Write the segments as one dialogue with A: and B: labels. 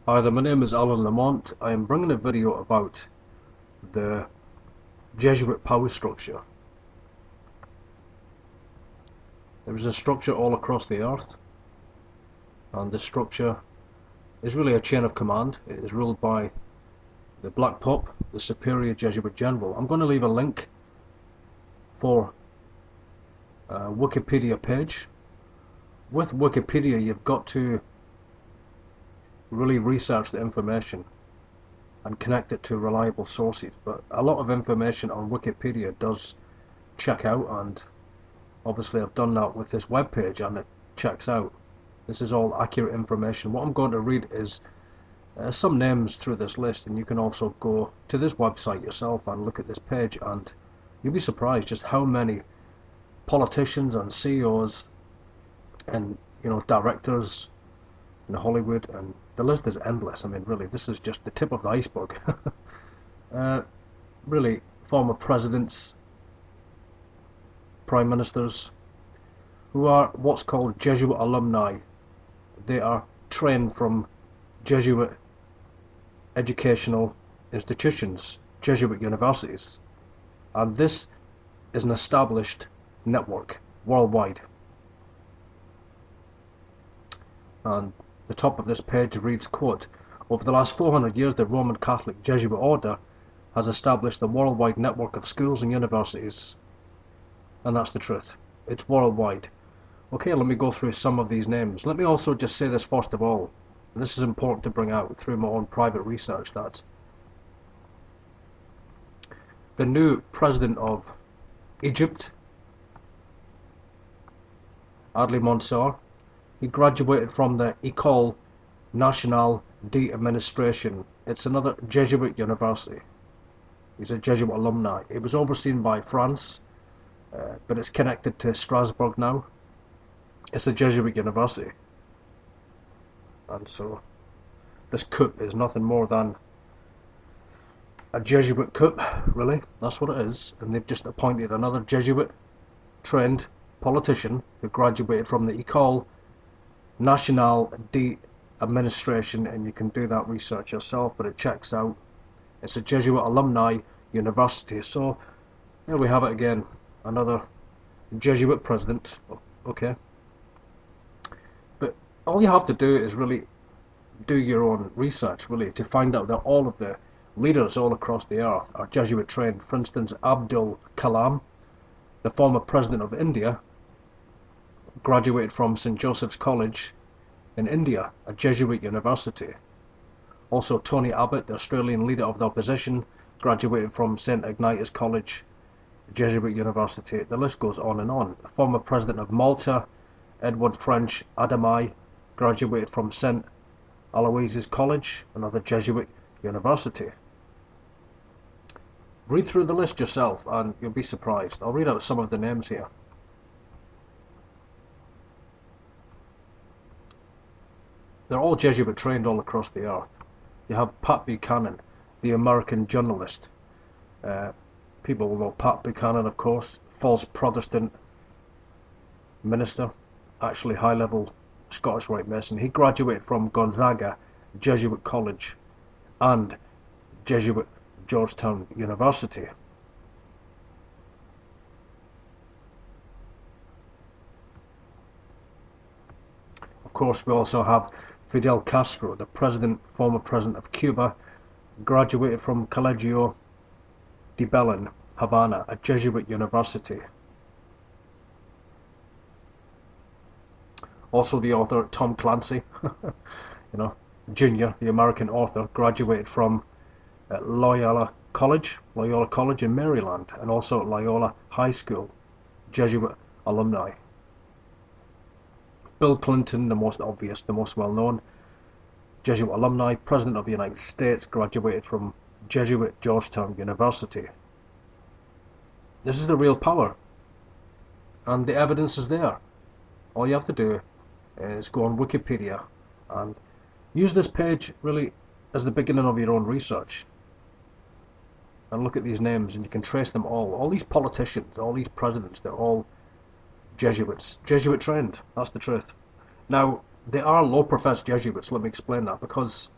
A: Hi there, my name is Alan Lamont. I am bringing a video about the Jesuit power structure. There is a structure all across the earth, and this structure is really a chain of command. It is ruled by the Black Pope, the Superior Jesuit General. I'm going to leave a link for a Wikipedia page. With Wikipedia, you've got to really research the information and connect it to reliable sources, but a lot of information on Wikipedia does check out, and obviously I've done that with this web page and it checks out. This is all accurate information. What I'm going to read is some names through this list, and you can also go to this website yourself and look at this page, and you'll be surprised just how many politicians and CEOs and directors in Hollywood, and the list is endless. I mean, really, this is just the tip of the iceberg. Really, former presidents, prime ministers, who are what's called Jesuit alumni. They are trained from Jesuit educational institutions, Jesuit universities, and this is an established network worldwide. And the top of this page reads, quote, "Over the last 400 years, the Roman Catholic Jesuit order has established a worldwide network of schools and universities." And that's the truth. It's worldwide. Okay, let me go through some of these names. Let me also just say this first of all, and this is important to bring out through my own private research, that the new president of Egypt, Adli Mansour, he graduated from the École Nationale d'Administration. It's another Jesuit university. He's a Jesuit alumni. It was overseen by France, but it's connected to Strasbourg now. It's a Jesuit university. And so this coup is nothing more than a Jesuit coup, really. That's what it is. And they've just appointed another Jesuit trained politician who graduated from the École Nationale d'Administration, and you can do that research yourself, but it checks out. It's a Jesuit alumni university. So there we have it again, another Jesuit president. Okay, but all you have to do is really do your own research, really, to find out that all of the leaders all across the earth are Jesuit trained. For instance, Abdul Kalam, the former president of India, graduated from St. Joseph's College in India, a Jesuit university. Also, Tony Abbott, the Australian leader of the opposition, graduated from St. Ignatius College, Jesuit university. The list goes on and on. The former president of Malta, Edward French Adamai, graduated from St. Aloysius College, another Jesuit university. Read through the list yourself and you'll be surprised. I'll read out some of the names here. They're all Jesuit trained all across the earth. You have Pat Buchanan, the American journalist. People will know Pat Buchanan, of course, false Protestant minister, actually high-level Scottish Rite Mason. He graduated from Gonzaga Jesuit College and Jesuit Georgetown University. Of course, we also have Fidel Castro, the former president of Cuba, graduated from Colegio de Belen, Havana, a Jesuit university. Also the author Tom Clancy, Jr., the American author, graduated from Loyola College in Maryland, and also Loyola High School, Jesuit alumni. Bill Clinton, the most obvious, the most well-known, Jesuit alumni, President of the United States, graduated from Jesuit Georgetown University. This is the real power, and the evidence is there. All you have to do is go on Wikipedia and use this page really as the beginning of your own research, and look at these names, and you can trace them all. All these politicians, all these presidents, they're all Jesuits, Jesuit trained. That's the truth. Now, they are low-professed Jesuits. Let me explain that, because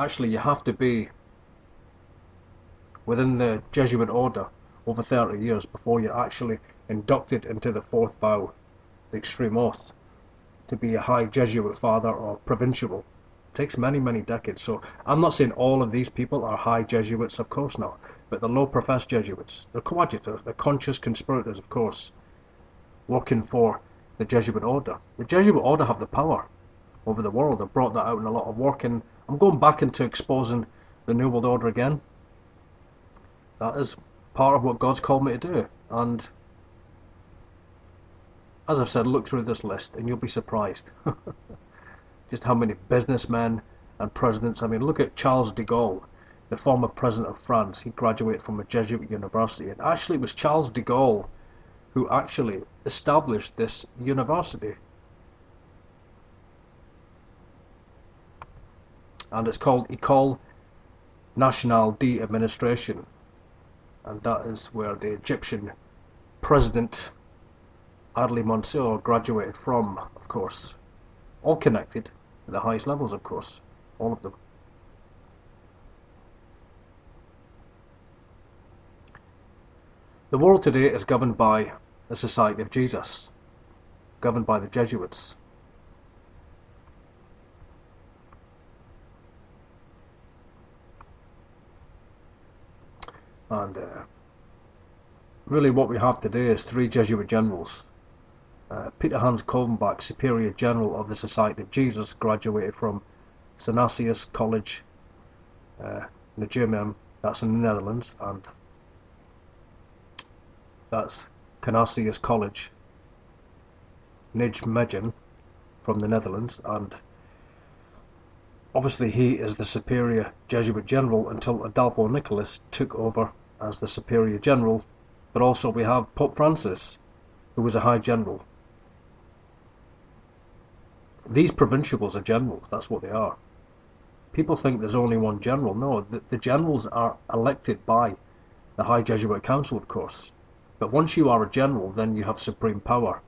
A: Actually, you have to be within the Jesuit order over 30 years before you're actually inducted into the fourth vow, the extreme oath, to be a high Jesuit father or provincial. It takes many, many decades. So I'm not saying all of these people are high Jesuits, of course not, but the low professed Jesuits, they're coadjutors, they're conscious conspirators, of course, working for the Jesuit order. The Jesuit order have the power over the world. I've brought that out in a lot of work, and I'm going back into exposing the New World Order again. That is part of what God's called me to do. And as I've said, look through this list and you'll be surprised just how many businessmen and presidents. I mean, look at Charles de Gaulle, the former president of France. He graduated from a Jesuit university, and actually it was Charles de Gaulle who actually established this university. And it's called École Nationale d'Administration, and that is where the Egyptian president Adli Mansour graduated from, of course. All connected at the highest levels, of course, all of them. The world today is governed by the Society of Jesus, governed by the Jesuits. And really what we have today is three Jesuit generals. Peter Hans Kolbenbach, Superior General of the Society of Jesus, graduated from Canisius College, Nijmegen, that's in the Netherlands, and that's Canisius College, Nijmegen, from the Netherlands, and obviously he is the Superior Jesuit General until Adolfo Nicholas took over as the Superior General. But also we have Pope Francis, who was a High General. These provincials are generals, that's what they are. People think there's only one general. No, the generals are elected by the High Jesuit Council, of course. But once you are a general, then you have supreme power.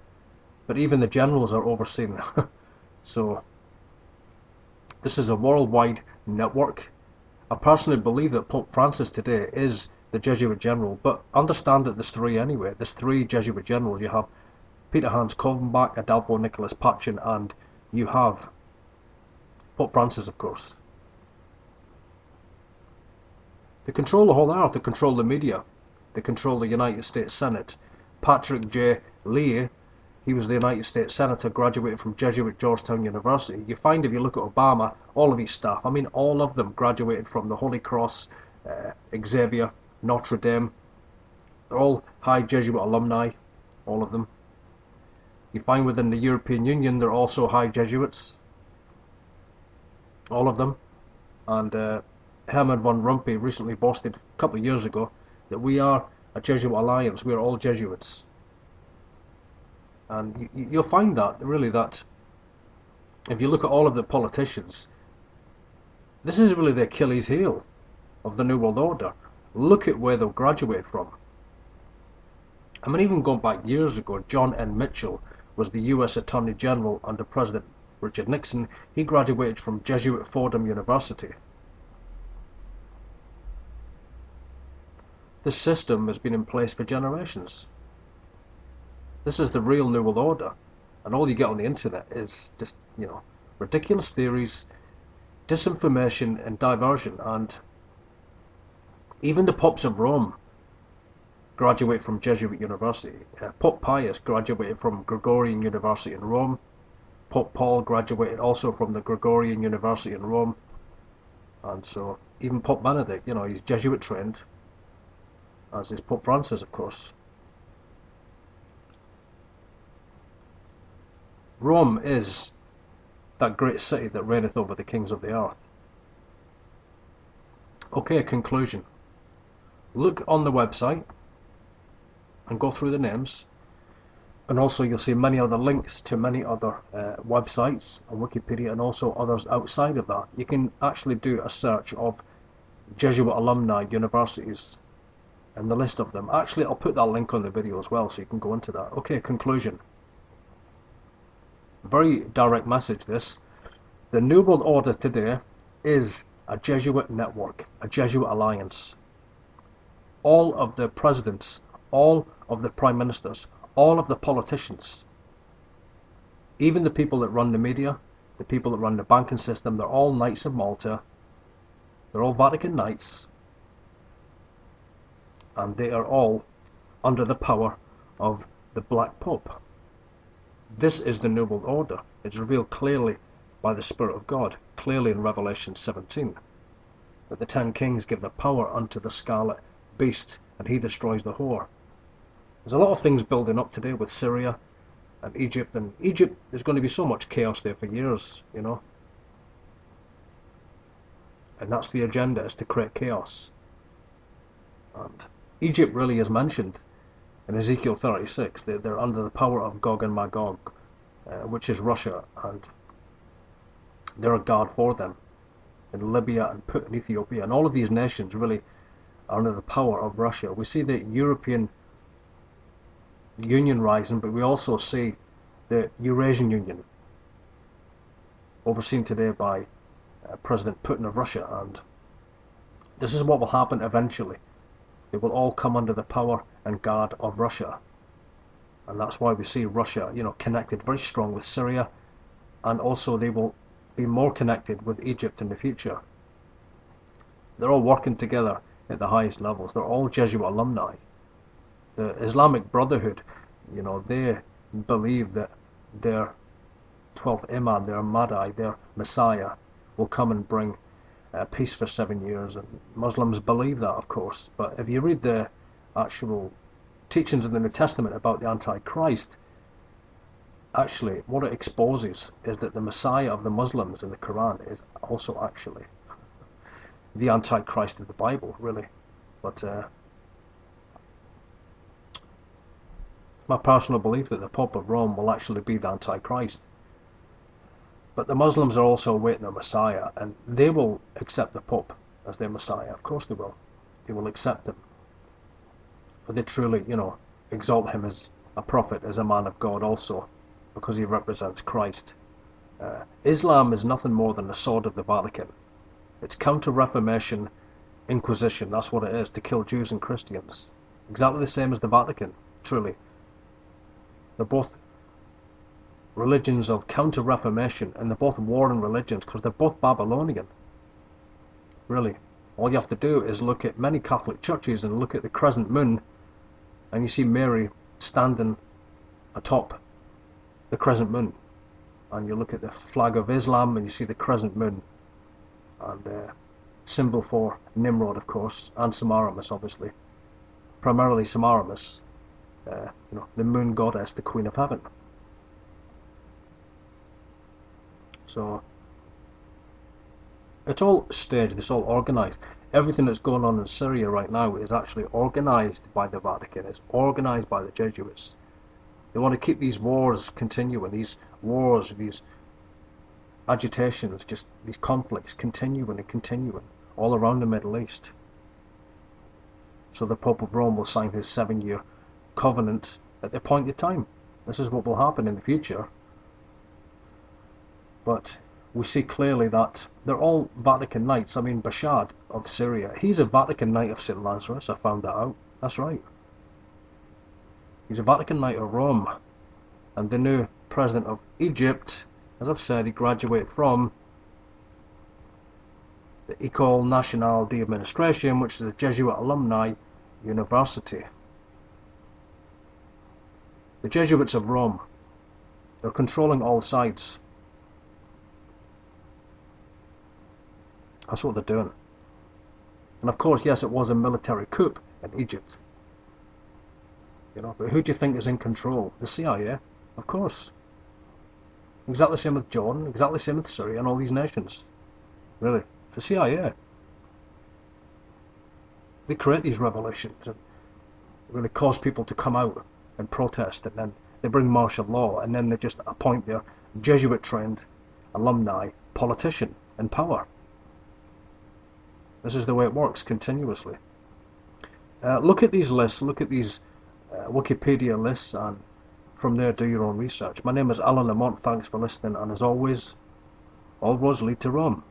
A: But even the generals are overseen. So this is a worldwide network. I personally believe that Pope Francis today is the Jesuit general, but understand that there's three anyway. There's three Jesuit generals. You have Peter Hans Kolbenbach, Adolfo Nicholas Pachin, and you have Pope Francis, of course. They control the whole earth. They control the media. They control the United States Senate. Patrick J. Leahy, he was the United States Senator, graduated from Jesuit Georgetown University. You find if you look at Obama, all of his staff, I mean all of them graduated from the Holy Cross, Xavier, Notre Dame. They're all high Jesuit alumni, all of them. You find within the European Union they're also high Jesuits, all of them. And Herman von Rompuy recently boasted a couple of years ago that we are a Jesuit alliance, we are all Jesuits. And you'll find that, really, that if you look at all of the politicians, this is really the Achilles heel of the New World Order. Look at where they'll graduate from. I mean, even going back years ago, John N. Mitchell was the US Attorney General under President Richard Nixon. He graduated from Jesuit Fordham University. This system has been in place for generations. This is the real New World Order, and all you get on the internet is just, ridiculous theories, disinformation and diversion. And even the popes of Rome graduate from Jesuit University. Pope Pius graduated from Gregorian University in Rome. Pope Paul graduated also from the Gregorian University in Rome. And so even Pope Benedict, he's Jesuit trained, as is Pope Francis, of course. Rome is that great city that reigneth over the kings of the earth. Okay, conclusion. Look on the website and go through the names, and also you'll see many other links to many other websites on Wikipedia, and also others outside of that. You can actually do a search of Jesuit alumni universities and the list of them. Actually, I'll put that link on the video as well, so you can go into that. Okay, conclusion. Very direct message this. The New World Order today is a Jesuit network, a Jesuit alliance. All of the presidents, all of the prime ministers, all of the politicians, even the people that run the media, the people that run the banking system, they're all Knights of Malta. They're all Vatican Knights. And they are all under the power of the Black Pope. This is the New World Order. It's revealed clearly by the Spirit of God, clearly in Revelation 17, that the 10 kings give the power unto the scarlet beast, and he destroys the whore. There's a lot of things building up today with Syria and Egypt. And Egypt, there's going to be so much chaos there for years, you know. And that's the agenda, is to create chaos. And Egypt really is mentioned in Ezekiel 36. They're under the power of Gog and Magog, which is Russia, and they're a guard for them. In Libya and Put in Ethiopia, and all of these nations really are under the power of Russia. We see the European Union rising, but we also see the Eurasian Union, overseen today by President Putin of Russia, and this is what will happen eventually. They will all come under the power and guard of Russia, and that's why we see Russia, you know, connected very strong with Syria, and also they will be more connected with Egypt in the future. They're all working together at the highest levels. They're all Jesuit alumni. The Islamic Brotherhood, you know, they believe that their 12th Imam, their Mahdi, their Messiah, will come and bring peace for 7 years. And Muslims believe that, of course. But if you read the actual teachings in the New Testament about the Antichrist, actually what it exposes is that the Messiah of the Muslims in the Quran is also actually the Antichrist of the Bible, really. But my personal belief that the Pope of Rome will actually be the Antichrist. But the Muslims are also awaiting their Messiah, and they will accept the Pope as their Messiah. Of course they will. They will accept him. For they truly, you know, exalt him as a prophet, as a man of God also, because he represents Christ. Islam is nothing more than the sword of the Vatican. It's counter-Reformation Inquisition. That's what it is, to kill Jews and Christians. Exactly the same as the Vatican, truly. They're both religions of counter-Reformation, and they're both warring religions because they're both Babylonian. Really. All you have to do is look at many Catholic churches and look at the crescent moon, and you see Mary standing atop the crescent moon. And you look at the flag of Islam and you see the crescent moon, and symbol for Nimrod, of course, and Semiramis, obviously. Primarily Semiramis, you know, the moon goddess, the Queen of Heaven. So it's all staged, it's all organized. Everything that's going on in Syria right now is actually organized by the Vatican. It's organized by the Jesuits. They want to keep these wars continuing, these wars, these agitations, just these conflicts continuing and continuing all around the Middle East. So the Pope of Rome will sign his 7-year covenant at the appointed time. This is what will happen in the future. But we see clearly that they're all Vatican Knights. I mean, Bashar of Syria, he's a Vatican Knight of St. Lazarus. I found that out. That's right. He's a Vatican Knight of Rome. And the new president of Egypt, as I've said, he graduated from the École Nationale d'Administration, which is a Jesuit alumni university. The Jesuits of Rome, they're controlling all sides. That's what they're doing. And of course, yes, it was a military coup in Egypt. You know, but who do you think is in control? The CIA, of course. Exactly the same with Jordan, exactly the same with Syria and all these nations. Really, it's the CIA. They create these revolutions and really cause people to come out and protest, and then they bring martial law, and then they just appoint their Jesuit-trained alumni politician in power. This is the way it works continuously. Look at these lists, look at these Wikipedia lists, and from there do your own research. My name is Alan Lamont, thanks for listening, and as always, all roads lead to Rome.